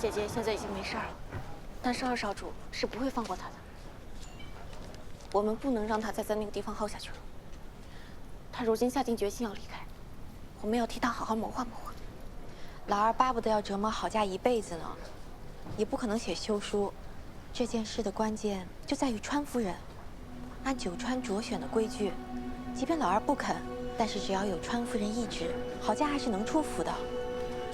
姐姐现在已经没事了，但是二少主是不会放过她的。我们不能让她再在那个地方耗下去了。她如今下定决心要离开，我们要替她好好谋划谋划。老二巴不得要折磨郝家一辈子呢，也不可能写休书。这件事的关键就在于川夫人。按九川卓选的规矩，即便老二不肯，但是只要有川夫人懿旨，郝家还是能出府的。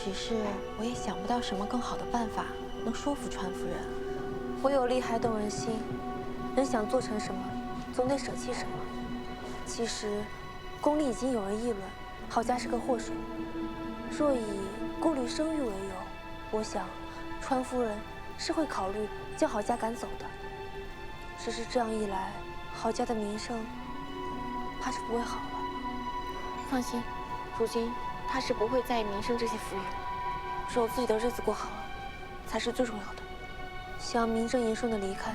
只是我也想不到什么更好的办法能说服川夫人。我有利害动人心，人想做成什么，总得舍弃什么。其实，宫里已经有人议论，郝家是个祸水。若以顾虑声誉为由，我想，川夫人是会考虑将郝家赶走的。只是这样一来，郝家的名声怕是不会好了。放心，如今他是不会在意名声这些浮云，只有自己的日子过好了，才是最重要的。想名正言顺的离开，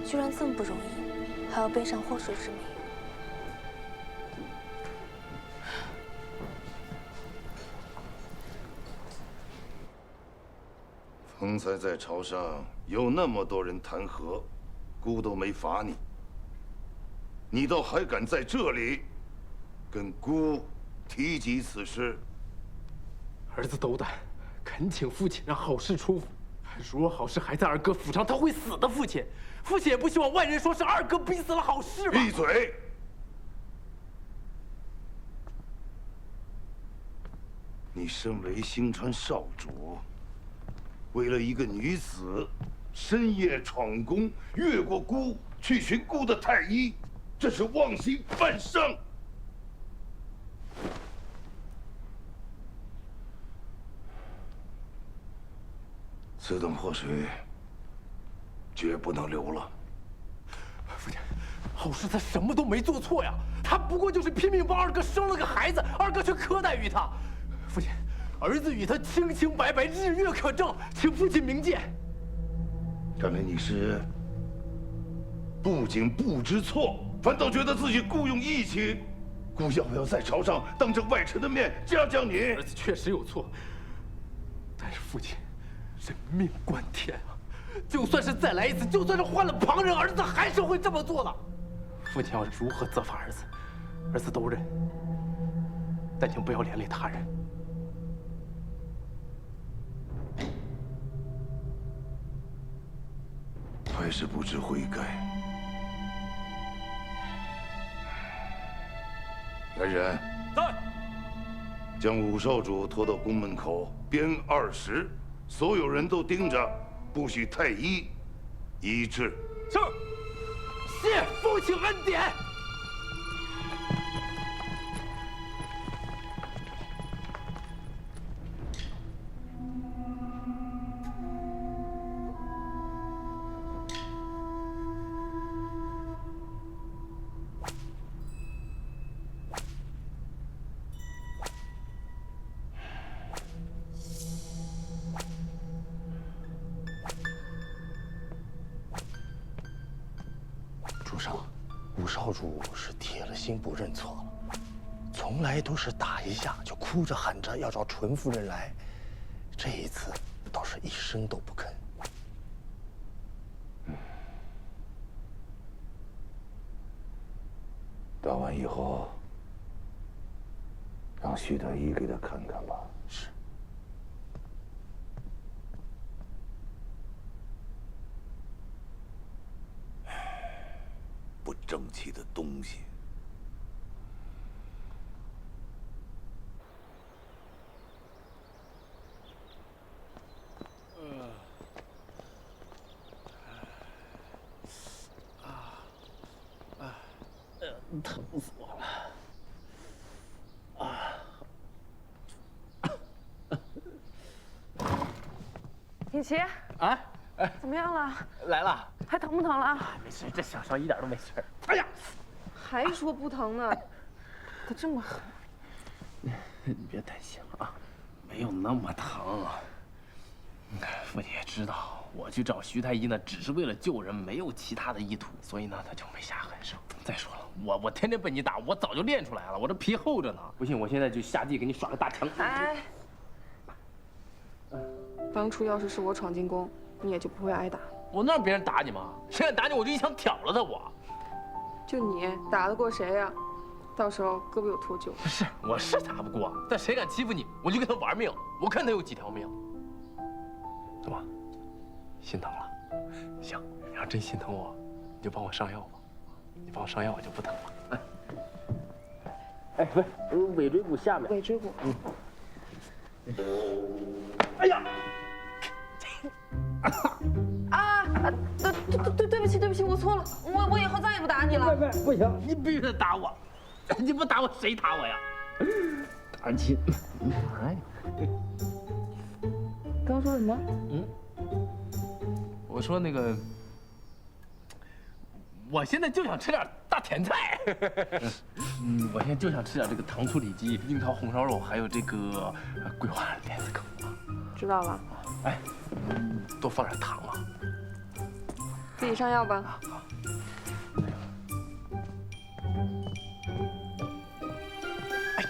居然这么不容易，还要背上祸水之名。方才在朝上有那么多人弹劾，姑都没罚你，你倒还敢在这里跟姑提及此事？儿子斗胆，恳请父亲让郝氏出府。如果郝氏还在二哥府上，他会死的。父亲也不希望外人说是二哥逼死了郝氏吧？闭嘴！你身为星川少主，为了一个女子，深夜闯宫，越过姑去寻姑的太医，这是妄行犯上。此等祸水，绝不能留了。父亲，郝氏他什么都没做错呀，他不过就是拼命帮二哥生了个孩子，二哥却苛待于他。父亲，儿子与他清清白白，日月可证，请父亲明鉴。看来你是不仅不知错，反倒觉得自己故用义气。姑要不要在朝上当着外臣的面嘉奖你？儿子确实有错，但是父亲，人命关天啊！就算是再来一次，就算是换了旁人，儿子还是会这么做的。父亲要如何责罚儿子，儿子都认，但请不要连累他人。还是不知悔改。来人，在。将武少主拖到宫门口，鞭20，所有人都盯着，不许太医医治。是。谢父亲恩典。主上，武少主是铁了心不认错了，从来都是打一下就哭着喊着要找纯夫人来，这一次倒是一声都不吭。打完以后，让徐太医给他看看吧。是。不争气的东西！疼死我了！尹奇，怎么样了？来了，还疼不疼了？没事，这小伤一点都没事。哎呀，还说不疼呢？可这么狠？你别担心啊，没有那么疼。父亲也知道，我去找徐太医呢，只是为了救人，没有其他的意图，所以呢，他就没下狠手。再说了，我天天被你打，我早就练出来了，我这皮厚着呢。不信，我现在就下地给你耍个大墙。哎，当初要是我闯进宫，你也就不会挨打。我能让别人打你吗？谁敢打你，我就一枪挑了他。就你打得过谁呀？到时候胳膊有脱臼。是，我是打不过，但谁敢欺负你，我就跟他玩命。我看他有几条命。怎么，心疼了？行，你要真心疼我，你就帮我上药吧。你帮我上药，我就不疼了。哎，不是，尾椎骨下面。尾椎骨。哎呀！对不起，我错了，我以后再也不打你了。不行，你必须得打我，你不打我谁打我呀？打人亲，哎，刚说什么？我说那个，我现在就想吃点大甜菜。我现在就想吃点这个糖醋里脊、樱桃红烧肉，还有这个桂花莲子羹。知道了。哎，多放点糖啊。自己上药吧。哎，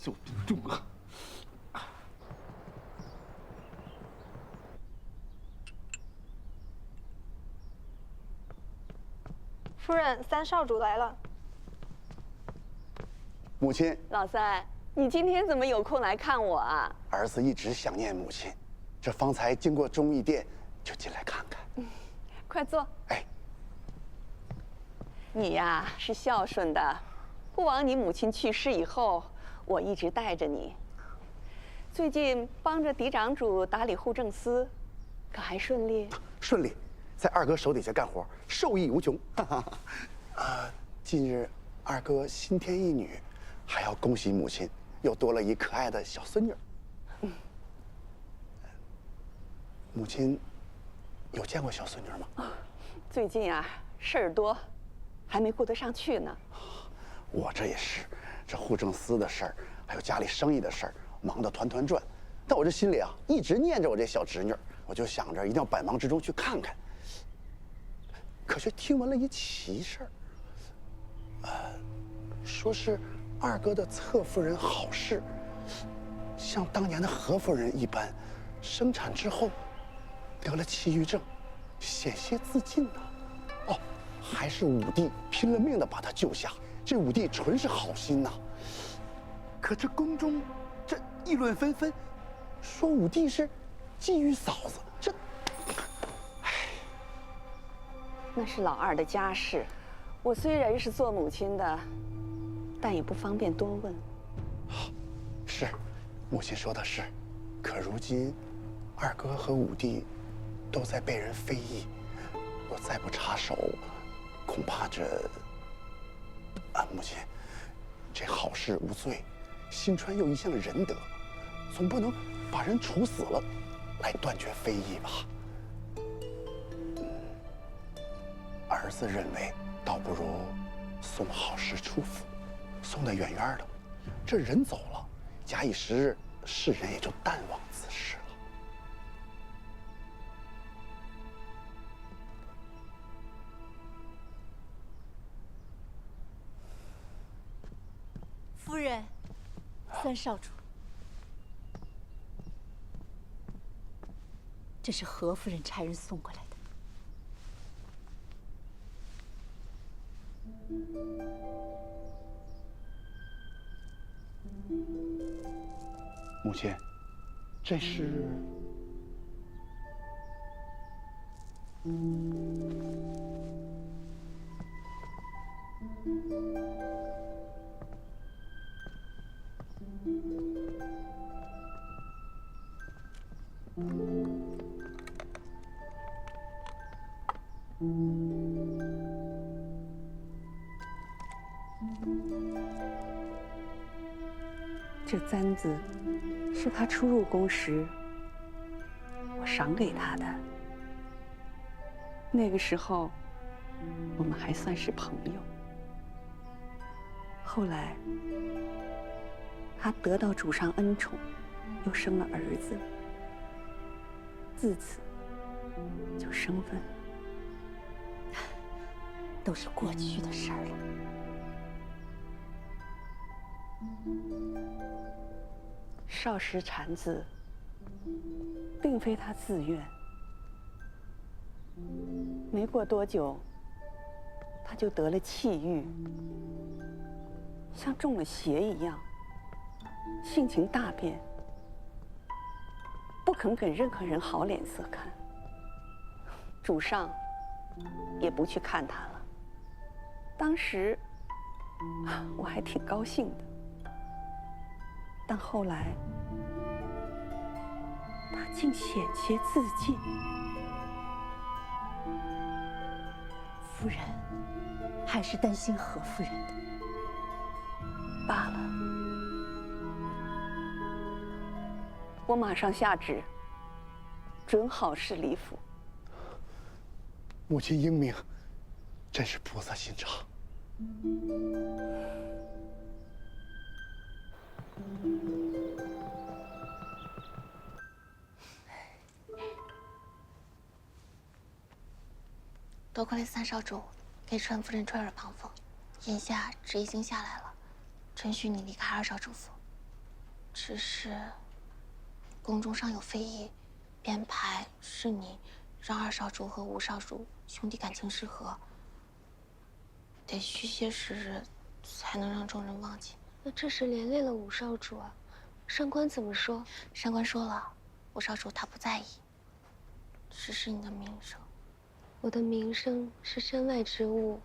手重啊！夫人，三少主来了。母亲，老三，你今天怎么有空来看我啊？儿子一直想念母亲，这方才经过忠义殿，就进来看看。快坐。哎，你呀是孝顺的，过往你母亲去世以后，我一直带着你。最近帮着嫡长主打理户政司，可还顺利？顺利，在二哥手底下干活，受益无穷。近日二哥新添一女，还要恭喜母亲又多了一可爱的小孙女。母亲有见过小孙女吗？最近啊事儿多，还没顾得上去呢。我这也是，这户政司的事儿，还有家里生意的事儿，忙得团团转。但我这心里啊，一直念着我这小侄女，我就想着一定要百忙之中去看看。可却听闻了一奇事儿，说是二哥的侧夫人郝氏，像当年的何夫人一般，生产之后得了气郁症，险些自尽呐。哦，还是武帝拼了命的把她救下。这武帝纯是好心呐。可这宫中这议论纷纷，说武帝是觊觎嫂子，这，那是老二的家事，我虽然是做母亲的，但也不方便多问。是，母亲说的是。可如今，二哥和武帝都在被人非议，若再不插手，恐怕这……母亲，这郝氏无罪，新川又一向仁德，总不能把人处死了，来断绝非议吧？儿子认为，倒不如送郝氏出府，送得远远的。这人走了，假以时日，世人也就淡忘此事了。夫人，三少主，这是何夫人差人送过来的。母亲，这是……这簪子是他初入宫时我赏给他的。那个时候，我们还算是朋友。后来，他得到主上恩宠，又生了儿子，自此就生分。都是过去的事儿了。少时产子，并非他自愿。没过多久，他就得了气郁，像中了邪一样，性情大变，不肯给任何人好脸色看。主上也不去看他了。当时我还挺高兴的，但后来他竟险些自尽。夫人还是担心何夫人的。罢了，我马上下旨，准好事离府。母亲英明，真是菩萨心肠。多亏了三少主给川夫人吹耳旁风，眼下旨已经下来了，准许你离开二少主府。只是宫中尚有非议，编排是你让二少主和五少主兄弟感情失和，得需些时日才能让众人忘记。那这是连累了五少主啊！上官怎么说？上官说了，五少主他不在意，只是你的名声。我的名声是身外之物，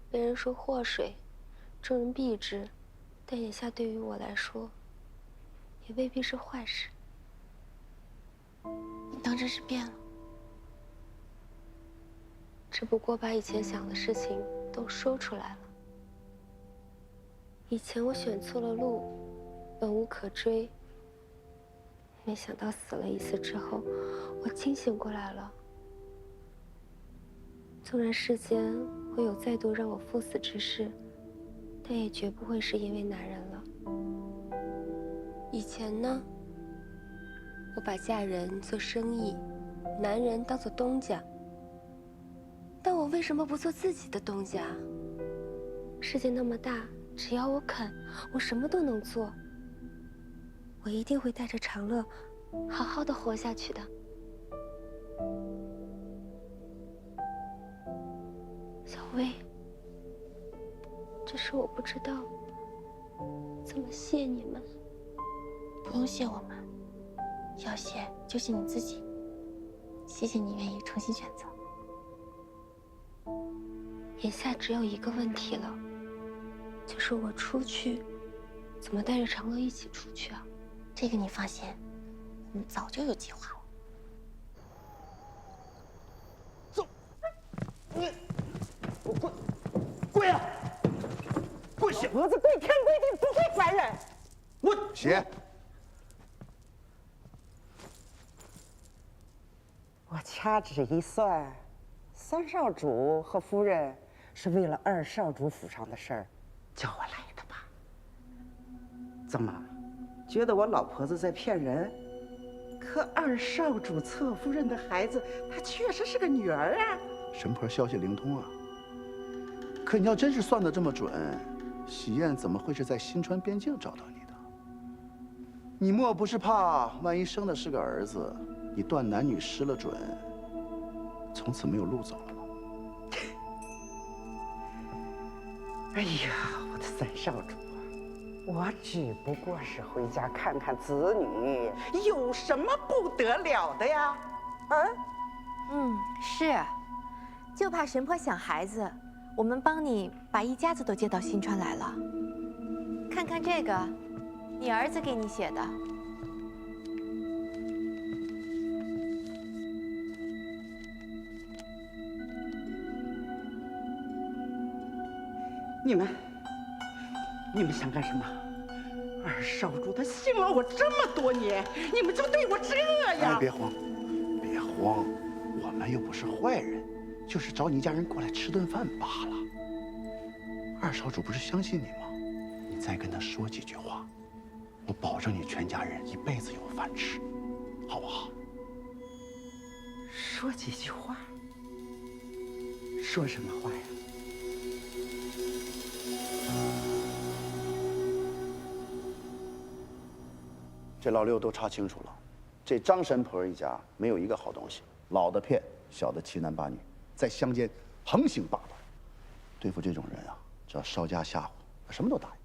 别人说祸水，众人避之，但眼下对于我来说，也未必是坏事。你当真是变了？只不过把以前想的事情都说出来了。以前我选错了路，本无可追。没想到死了一次之后，我清醒过来了。纵然世间会有再多让我赴死之事，但也绝不会是因为男人了。以前呢，我把嫁人做生意，男人当做东家。但我为什么不做自己的东家？世界那么大，只要我肯，我什么都能做。我一定会带着长乐，好好的活下去的。小薇，只是我不知道怎么谢你们。不用谢我们，要谢就谢你自己。谢谢你愿意重新选择。眼下只有一个问题了，就是我出去，怎么带着长乐一起出去啊？这个你放心，我们早就有计划了。走，我跪，跪啊！跪下！儿子跪天跪地不会烦人。我写。我掐指一算，三少主和夫人是为了二少主府上的事儿叫我来的吧？怎么，觉得我老婆子在骗人？可二少主侧夫人的孩子，她确实是个女儿啊！神婆消息灵通啊！可你要真是算得这么准，喜宴怎么会是在新川边境找到你的？你莫不是怕万一生的是个儿子，你断男女失了准，从此没有路走了吗？哎呀，我的三少主啊，我只不过是回家看看子女，有什么不得了的呀？啊？是，就怕神婆想孩子，我们帮你把一家子都接到新川来了。看看这个，你儿子给你写的。你们想干什么？二少主他信了我这么多年，你们就对我这样？哎，别慌，别慌，我们又不是坏人，就是找你一家人过来吃顿饭罢了。二少主不是相信你吗？你再跟他说几句话，我保证你全家人一辈子有饭吃，好不好？说几句话？说什么话呀？这老六都查清楚了，这张神婆一家没有一个好东西，老的骗，小的欺男霸女，在乡间横行霸道。对付这种人啊，只要稍加吓唬，他什么都答应。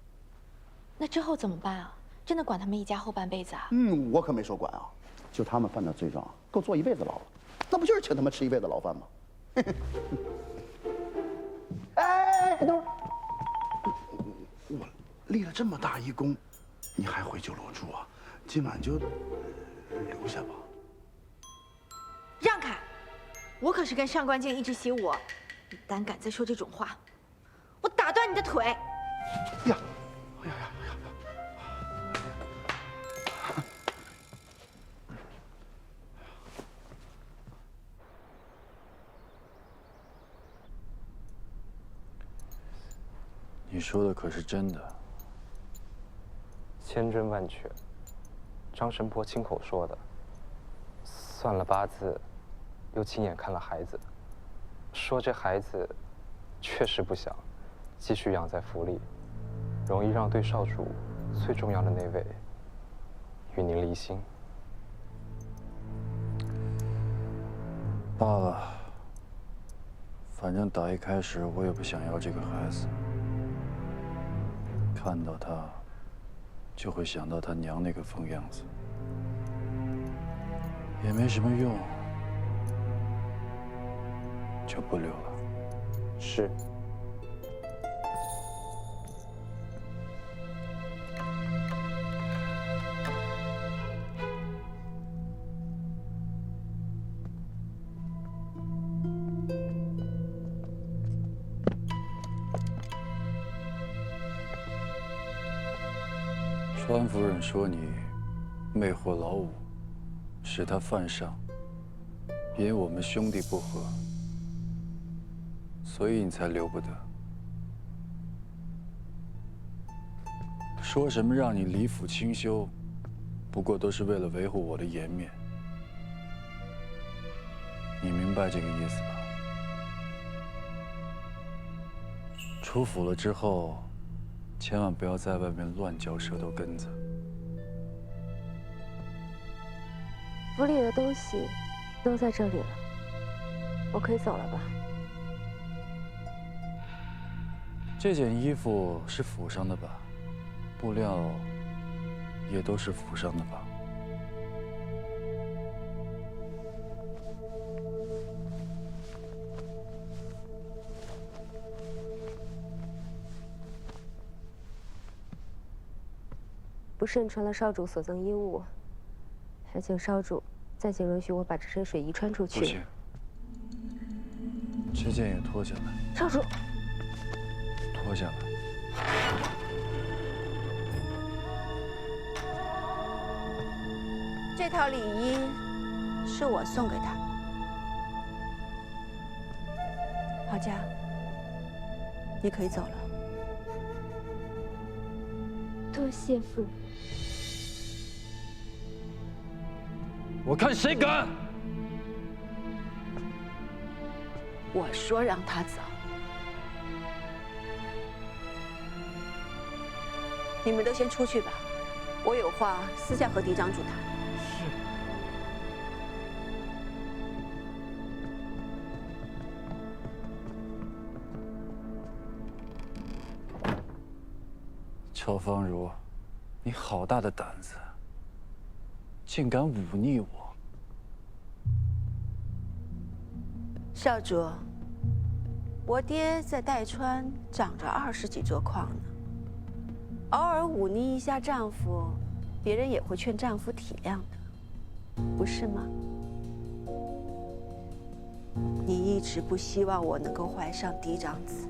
那之后怎么办啊？真的管他们一家后半辈子啊？我可没说管啊，就他们犯点罪状啊，够坐一辈子牢了，那不就是请他们吃一辈子牢饭吗？哎，等会儿，我立了这么大一功，你还回九罗住啊？今晚就留下吧。让开！我可是跟上官静一直习武，你胆敢再说这种话，我打断你的腿！呀！你说的可是真的？千真万确，张神婆亲口说的。算了八字，又亲眼看了孩子，说这孩子确实不小，继续养在府里，容易让对少主最重要的那位与您离心。罢了，反正打一开始我也不想要这个孩子。看到他，就会想到他娘那个疯样子，也没什么用，就不留了。是。川夫人说你魅惑老五，使他犯上，因我们兄弟不和，所以你才留不得。说什么让你离府清修，不过都是为了维护我的颜面。你明白这个意思吧？出府了之后，千万不要在外面乱嚼舌头根子。府里的东西都在这里了，我可以走了吧？这件衣服是府上的吧？布料也都是府上的吧？不慎穿了少主所赠衣物，还请少主暂且允许我把这身水衣穿出去。不行，这件也脱下来。少主，脱下来。这套礼衣是我送给他的。郝家，你可以走了。多谢夫人。我看谁敢！我说让他走，你们都先出去吧，我有话私下和嫡长主谈。乔芳如，你好大的胆子，竟敢忤逆我！少主，我爹在代川长着20几座矿呢，偶尔忤逆一下丈夫，别人也会劝丈夫体谅的，不是吗？你一直不希望我能够怀上嫡长子，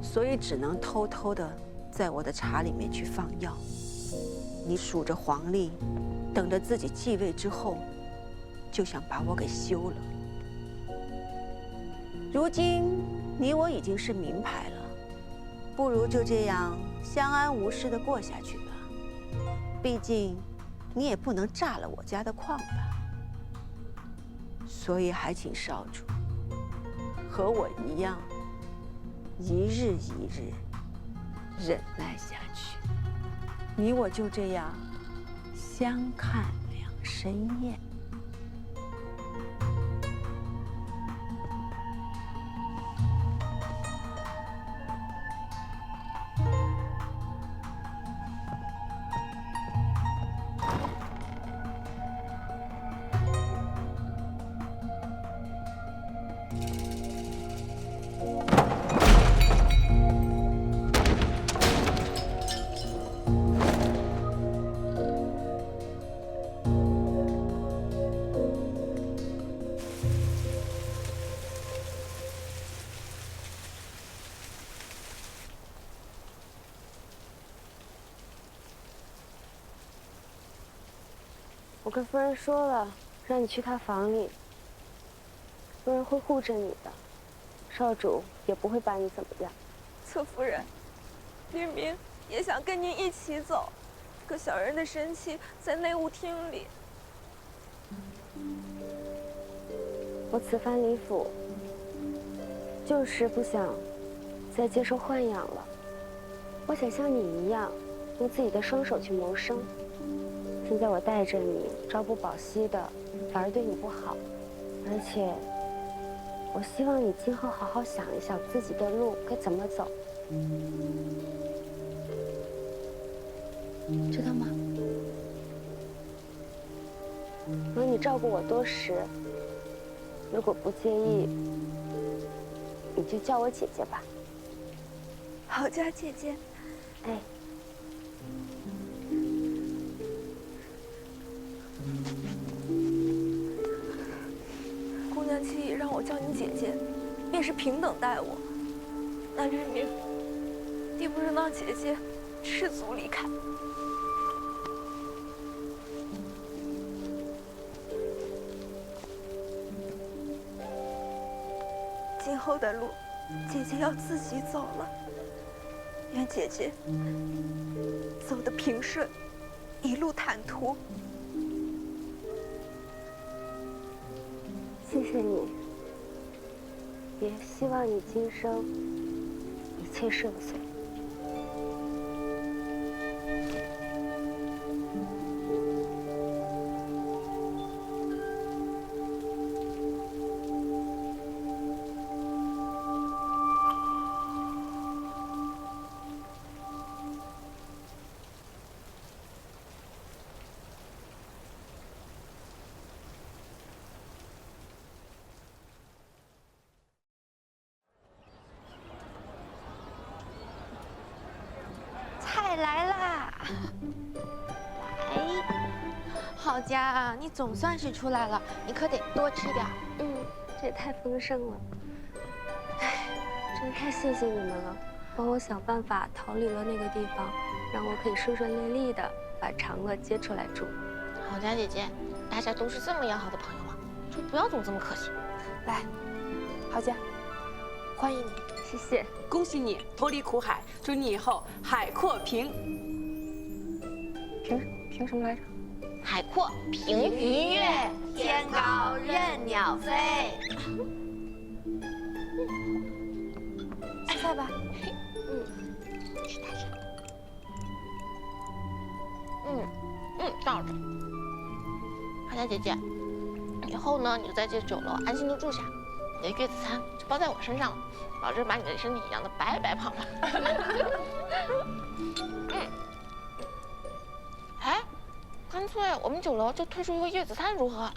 所以只能偷偷的在我的茶里面去放药。你数着黄历，等着自己继位之后，就想把我给休了。如今你我已经是名牌了，不如就这样相安无事的过下去吧。毕竟你也不能炸了我家的矿吧。所以还请少主和我一样，一日一日忍耐下去。你我就这样相看两生厌。我跟夫人说了，让你去她房里，夫人会护着你的，少主也不会把你怎么样。侧夫人，明明也想跟您一起走，可小人的神器在内务厅里。我此番离府，就是不想再接受豢养了。我想像你一样，用自己的双手去谋生。现在我带着你，朝不保夕的，反而对你不好。而且，我希望你今后好好想一想自己的路该怎么走，知道吗？如果你照顾我多时，如果不介意，你就叫我姐姐吧。好家姐姐。哎。姑娘既已让我叫你姐姐，便是平等待我。那日明，定不能让姐姐赤足离开。今后的路，姐姐要自己走了。愿姐姐走得平顺，一路坦途。谢谢你，也希望你今生一切顺遂。菜来啦！来，好家，你总算是出来了，你可得多吃点。这也太丰盛了。哎，真太谢谢你们了，帮我想办法逃离了那个地方，让我可以顺顺利利的把长乐接出来住。好家姐姐，大家都是这么要好的朋友吗？就不要总这么客气。来，好家，欢迎你。谢谢，恭喜你脱离苦海，祝你以后海阔凭什么来着？海阔凭鱼跃，天高任鸟飞。吃菜吧。吃大声。倒着。好家姐姐，以后呢，你就在这酒楼安心的住下，你的月子餐就包在我身上了。保证把你的身体养得白白胖胖。哎，干脆我们酒楼就推出一个月子餐如何？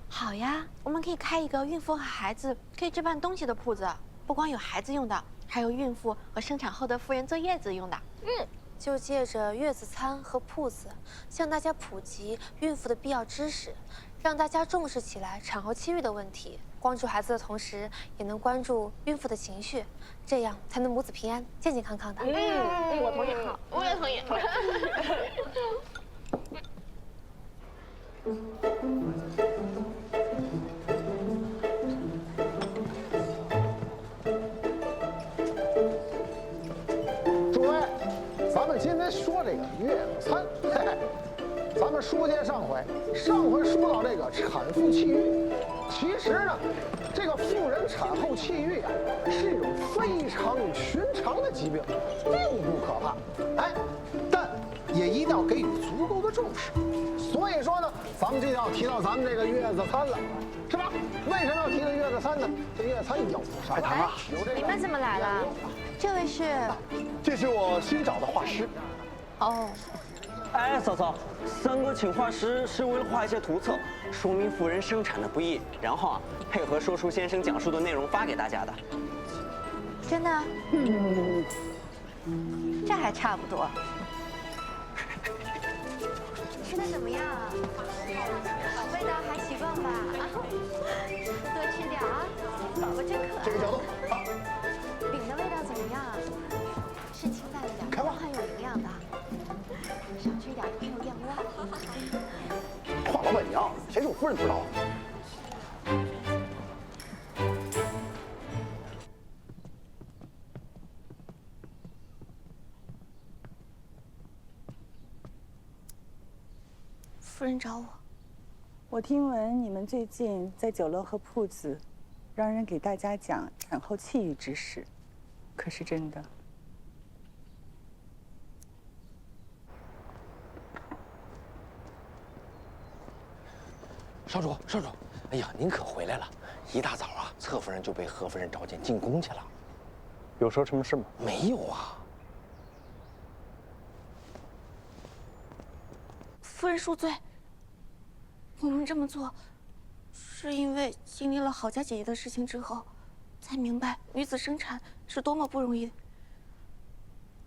好呀，我们可以开一个孕妇和孩子可以置办东西的铺子，不光有孩子用的，还有孕妇和生产后的妇人坐月子用的。就借着月子餐和铺子，向大家普及孕妇的必要知识，让大家重视起来产后期育的问题。关注孩子的同时，也能关注孕妇的情绪，这样才能母子平安、健健康康的。我同意。好，我也同意。诸位，咱们今天说这个月子餐，咱们书接上回说到这个产妇气郁。其实呢，这个妇人产后气郁啊，是一种非常寻常的疾病，并不可怕。哎，但也一定要给予足够的重视。所以说呢，咱们就要提到咱们这个月子餐了，是吧？为什么要提这月子餐呢？这月子餐有啥？海棠啊，你们怎么来了？这位是？这是我新找的画师。哦。哎，嫂嫂，三哥请画师是为了画一些图册，说明妇人生产的不易，然后啊，配合说书先生讲述的内容发给大家的。真的？这还差不多。吃的怎么样？味道还习惯吧？多吃点啊，宝宝真可爱。这个角度，好。饼的味道怎么样？是清淡了点，但很有营养的。少吃一点没有燕窝。画老板娘，谁是我夫人不知道？夫人找我。我听闻你们最近在酒楼和铺子，让人给大家讲产后气郁之事，可是真的？少主，少主，哎呀，您可回来了！一大早啊，侧夫人就被贺夫人召见进宫去了。有说什么事吗？没有啊。夫人恕罪。我们这么做，是因为经历了郝家姐姐的事情之后，才明白女子生产是多么不容易。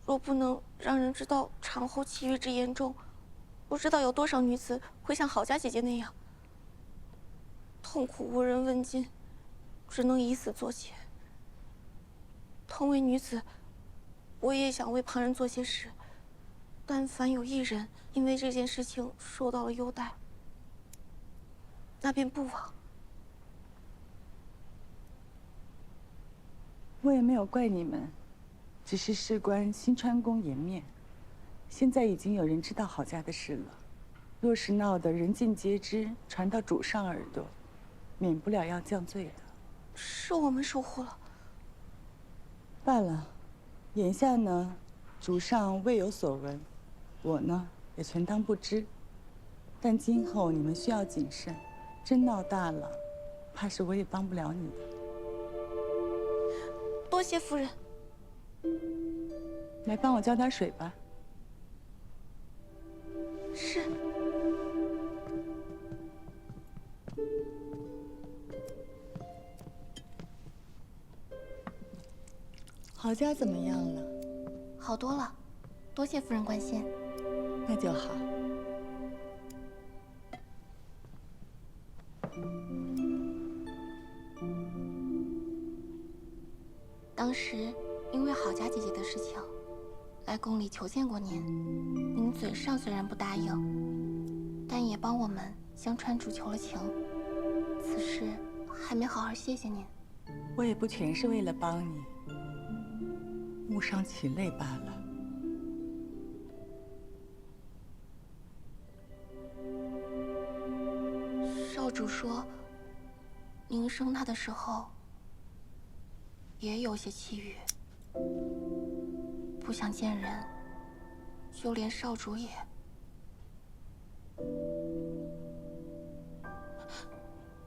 若不能让人知道产后气郁之严重，不知道有多少女子会像郝家姐姐那样，痛苦无人问津，只能以死作chết。同为女子，我也想为旁人做些事。但凡有一人因为这件事情受到了优待，那便不枉。我也没有怪你们，只是事关新川宫颜面，现在已经有人知道郝家的事了。若是闹得人尽皆知，传到主上耳朵，免不了要降罪的。是我们疏忽了。罢了，眼下呢，主上未有所闻，我呢也全当不知。但今后你们需要谨慎，真闹大了，怕是我也帮不了你的。多谢夫人。来帮我浇点水吧。是。郝家怎么样了？好多了，多谢夫人关心。那就好。当时因为郝家姐姐的事情，来宫里求见过您。您嘴上虽然不答应，但也帮我们向川主求了情。此事还没好好谢谢您。我也不全是为了帮你，误伤其类罢了。少主说，您生他的时候也有些气郁，不想见人，就连少主也。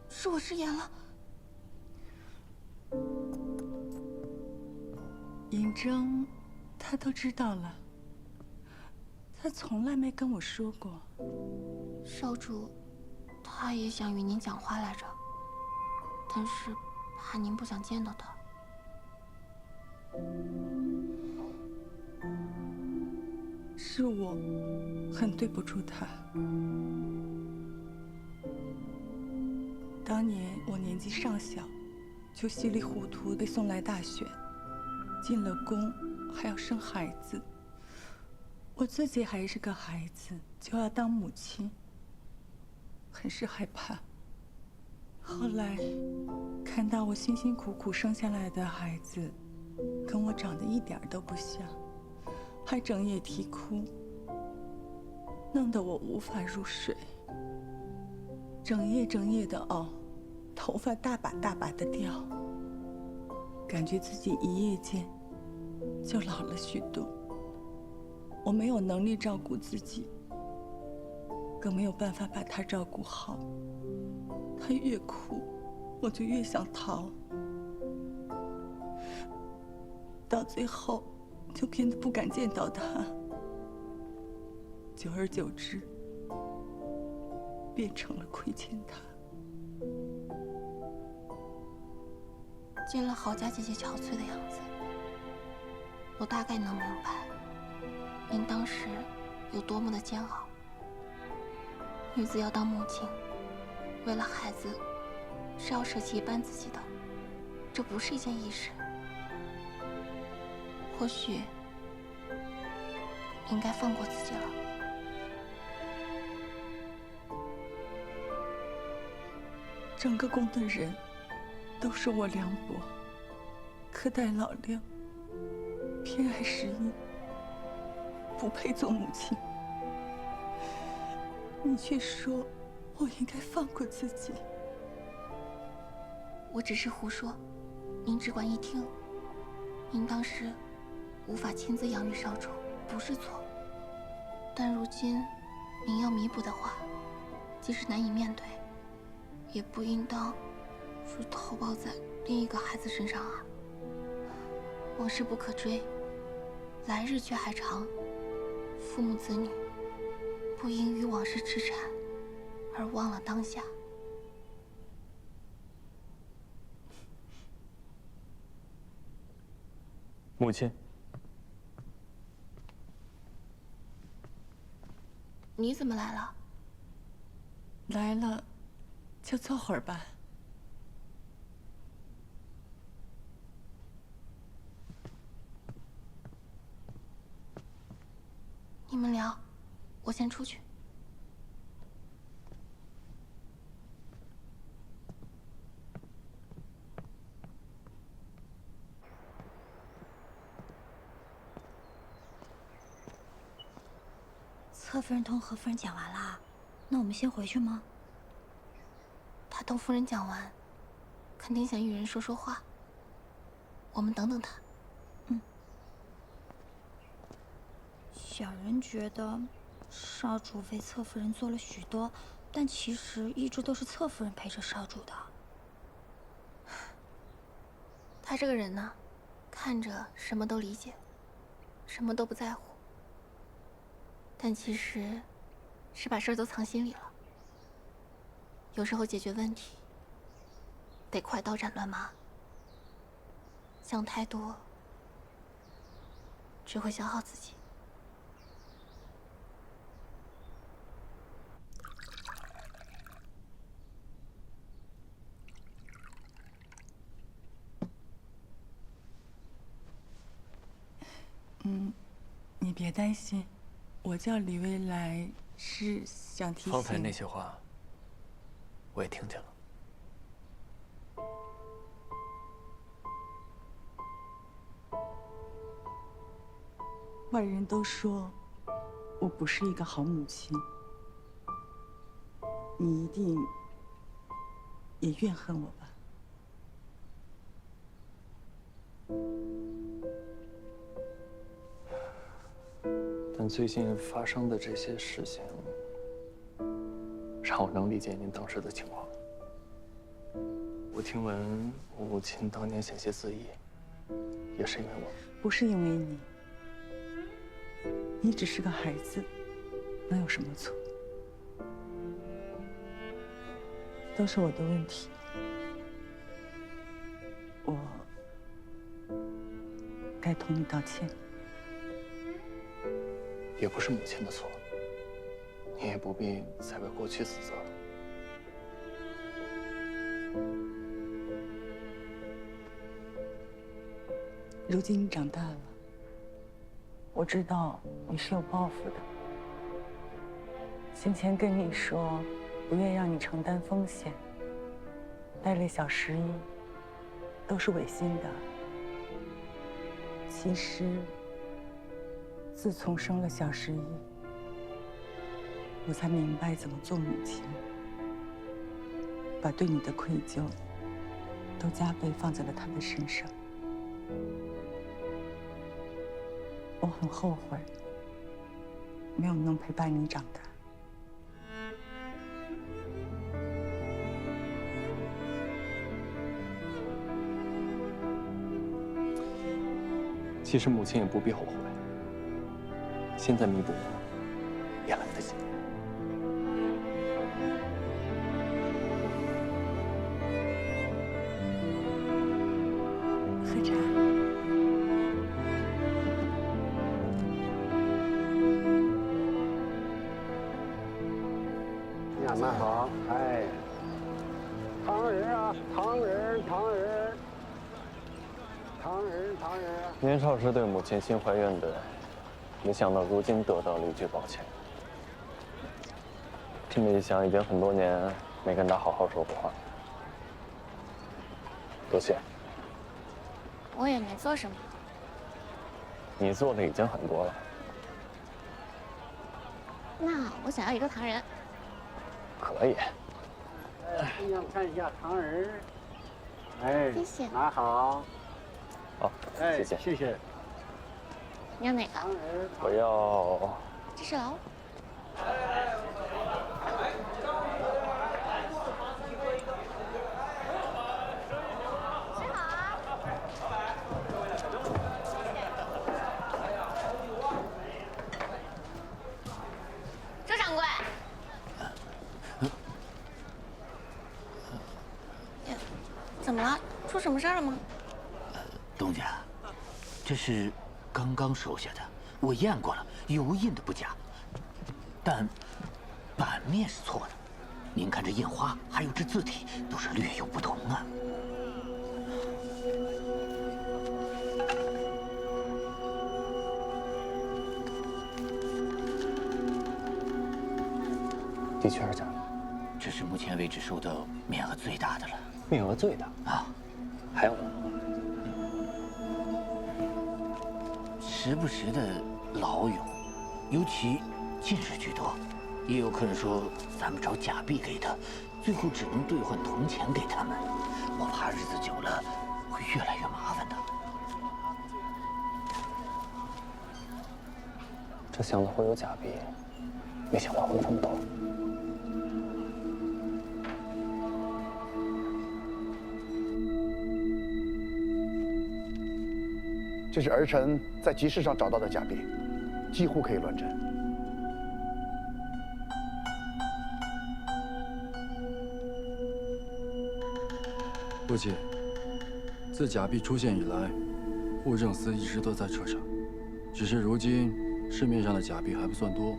是我失言了。嬴政，他都知道了，他从来没跟我说过。少主，他也想与您讲话来着，但是怕您不想见到他。是我很对不住他。当年我年纪尚小，就稀里糊涂被送来大选，进了宫还要生孩子。我自己还是个孩子，就要当母亲，很是害怕。后来看到我辛辛苦苦生下来的孩子，跟我长得一点都不像，还整夜啼哭，弄得我无法入睡，整夜的熬，头发大把大把的掉，感觉自己一夜间就老了许多。我没有能力照顾自己，更没有办法把他照顾好。他越哭，我就越想逃，到最后就变得不敢见到他。久而久之，变成了亏欠他。见了郝家姐姐憔悴的样子，我大概能明白您当时有多么的煎熬。女子要当母亲，为了孩子是要舍弃一半自己的，这不是一件易事。或许应该放过自己了。整个宫的人都说我凉薄，苛待老六，偏爱时宜，不配做母亲。你却说我应该放过自己。我只是胡说，您只管一听。您当时无法亲自养育少主，不是错。但如今您要弥补的话，即使难以面对，也不应当是投报在另一个孩子身上啊。往事不可追，来日却还长。父母子女不应与往事痴缠，而忘了当下。母亲，你怎么来了？来了，就坐会儿吧。你们聊，我先出去。侧夫人同何夫人讲完啦，那我们先回去吗？他同夫人讲完，肯定想与人说说话。我们等等他。小人觉得，少主为侧夫人做了许多，但其实一直都是侧夫人陪着少主的。他这个人呢，看着什么都理解，什么都不在乎，但其实是把事儿都藏心里了。有时候解决问题得快刀斩乱麻，想太多只会消耗自己。你别担心，我叫李薇来是想提醒。方才那些话，我也听见了。外人都说我不是一个好母亲，你一定也怨恨我吧？但最近发生的这些事情，让我能理解您当时的情况。我听闻我母亲当年险些自缢，也是因为我。不是因为你，你只是个孩子，能有什么错？都是我的问题，我该同你道歉。也不是母亲的错，你也不必再为过去自责。如今你长大了，我知道你是有抱负的。先前跟你说，不愿让你承担风险，带累小十一，都是违心的。其实，自从生了小十一，我才明白怎么做母亲。把对你的愧疚都加倍放在了他的身上。我很后悔，没有能陪伴你长大。其实母亲也不必后悔，现在弥补也来得及。喝茶。呀，蛮好，哎，糖人啊，糖人，糖人。唐人，年少时对母亲心怀怨怼，没想到如今得到了一句抱歉。这么一想，已经很多年没跟他好好说过话。多谢。我也没做什么。你做的已经很多了。那我想要一个糖人。可以。姑娘看一下糖人。哎，谢谢。拿好。好，谢谢，谢谢。你要哪个？我要。这是老五。周掌柜。怎么了？出什么事儿了吗？东家，这是刚刚收下的，我验过了，油印的不假，但版面是错的。您看这印花，还有这字体，都是略有不同啊。的确是假的。这是目前为止收到面额最大的了。面额最大啊？还有呢？时不时的老有，尤其近日居多。也有客人说咱们找假币给他，最后只能兑换铜钱给他们。我怕日子久了会越来越麻烦的。这箱子会有假币，没想到会这么多。这是儿臣在集市上找到的假币，几乎可以乱真。父亲，自假币出现以来，户政司一直都在彻查，只是如今市面上的假币还不算多，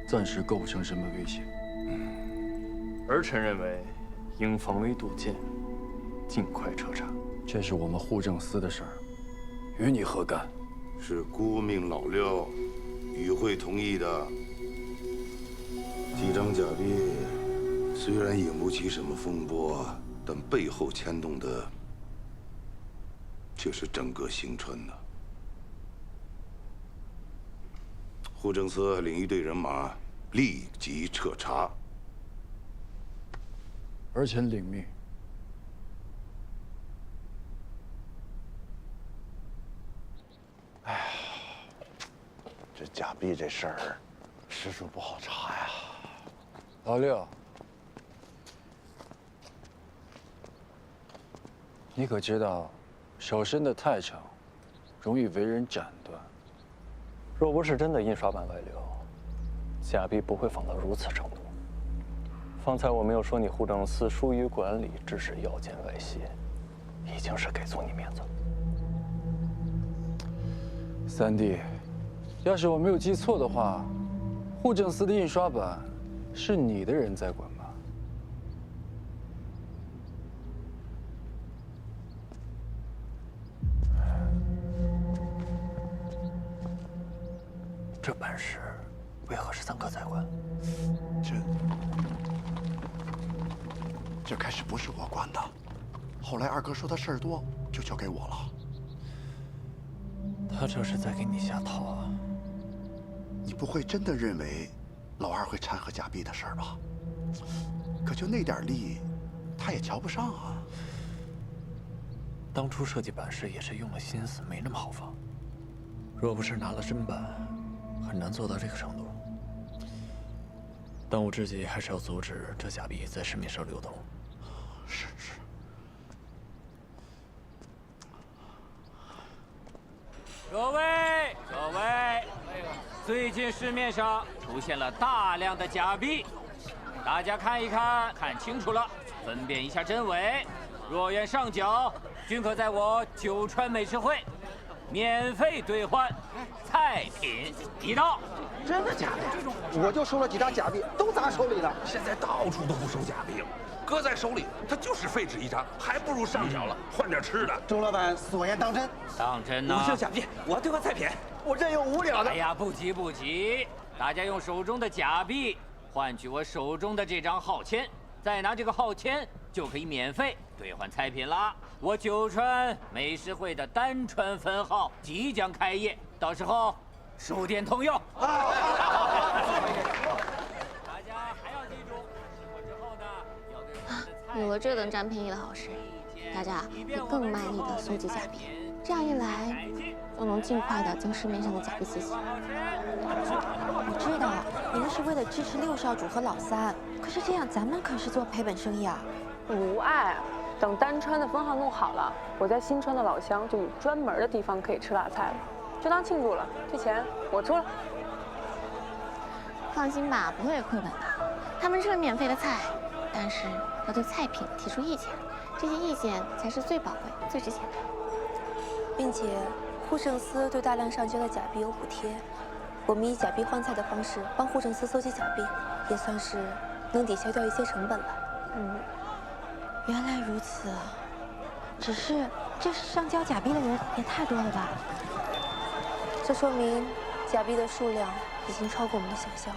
暂时构不成什么威胁。儿臣认为，应防微杜渐，尽快彻查。这是我们户政司的事儿。与你何干？是孤命老六，与会同意的。几张假币虽然引不起什么风波，但背后牵动的却是整个行川的。户政司领一队人马立即彻查。儿臣领命。哎呀，这假币这事儿，实属不好查呀。老六，你可知道，手伸得太长，容易为人斩断。若不是真的印刷版外流，假币不会放到如此程度。方才我没有说你户政司疏于管理，致使腰间外泄，已经是给足你面子了。三弟，要是我没有记错的话，户政司的印刷版是你的人在管吧？这本事为何是三哥在管？这开始不是我管的，后来二哥说他事儿多，就交给我了。他这是在给你下套啊！你不会真的认为老二会掺和假币的事儿吧？可就那点利，他也瞧不上啊。当初设计版式也是用了心思，没那么好放。若不是拿了真版，很难做到这个程度。当务之急还是要阻止这假币在市面上流通。是。各位，最近市面上出现了大量的假币，大家看一看，看清楚了，分辨一下真伪。若愿上缴，均可在我九川美食会免费兑换菜品一道。真的假的？我就收了几张假币，都砸手里了。现在到处都不收假币了，搁在手里它就是废纸一张，还不如上缴了，换点吃的。周老板所言当真？当真呢？5箱假币，我要兑换菜品。我任有无了的。哎呀，不急，大家用手中的假币换取我手中的这张号签，再拿这个号签就可以免费兑换菜品啦。我九川美食会的丹川分号即将开业，到时候收店通用。大家还要记住，吃过之后呢，要对我们的菜。有了这等占便宜的好事，大家会更卖力地搜集假币，这样一来，就能尽快地将市面上的假币集齐。我知道你们是为了支持六少主和老三，可是这样咱们可是做赔本生意啊。无碍，等丹川的分号弄好了，我在新川的老乡就有专门的地方可以吃辣菜了，就当庆祝了。这钱我出了。放心吧，不会亏本的。他们吃了免费的菜，但是要对菜品提出意见，这些意见才是最宝贵、最值钱的。并且，护政司对大量上交的假币有补贴，我们以假币换菜的方式帮护政司搜集假币，也算是能抵消掉一些成本了。原来如此，只是这上交假币的人也太多了吧？这说明假币的数量已经超过我们的想象。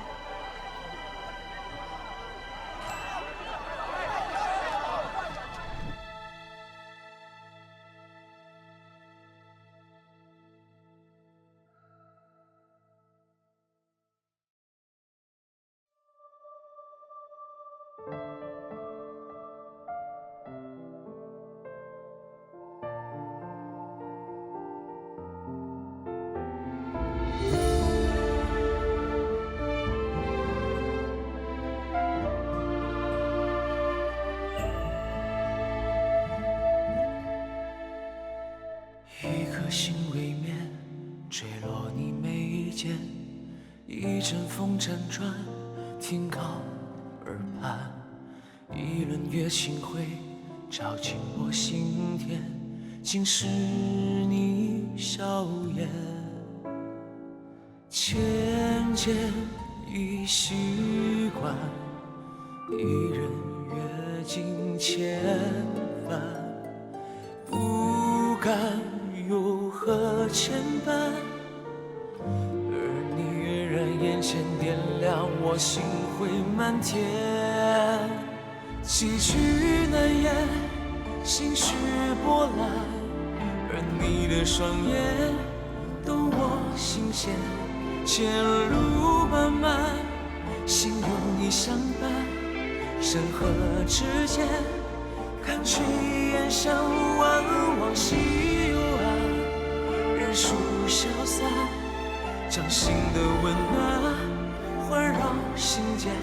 一颗心未眠，坠落你眉间，一阵风辗转，停靠耳畔，一轮月清辉，照进我心田，竟是你笑颜。渐渐已习惯，一人阅尽千帆，不敢有何牵绊，而你跃然眼前，点亮我心灰漫天。几句难言，心绪波澜，而你的双眼懂我心弦。前路漫漫，心有你相伴，山河之间，看去烟山万往西游啊，人数消散，掌心的温暖环绕心间，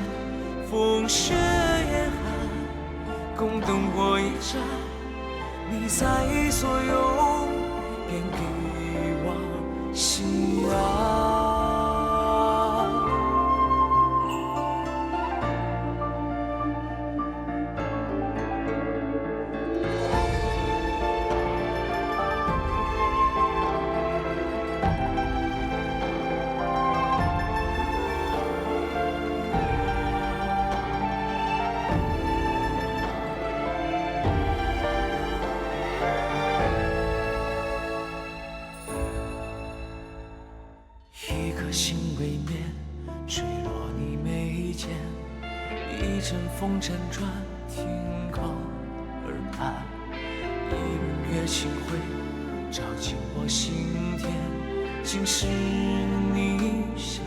风雪严寒，共灯火一盏，你在左右，便给我心安。一颗心未眠，坠落你眉间，一阵风辗转，停靠耳畔，一轮月清辉，照进我心田，竟是你笑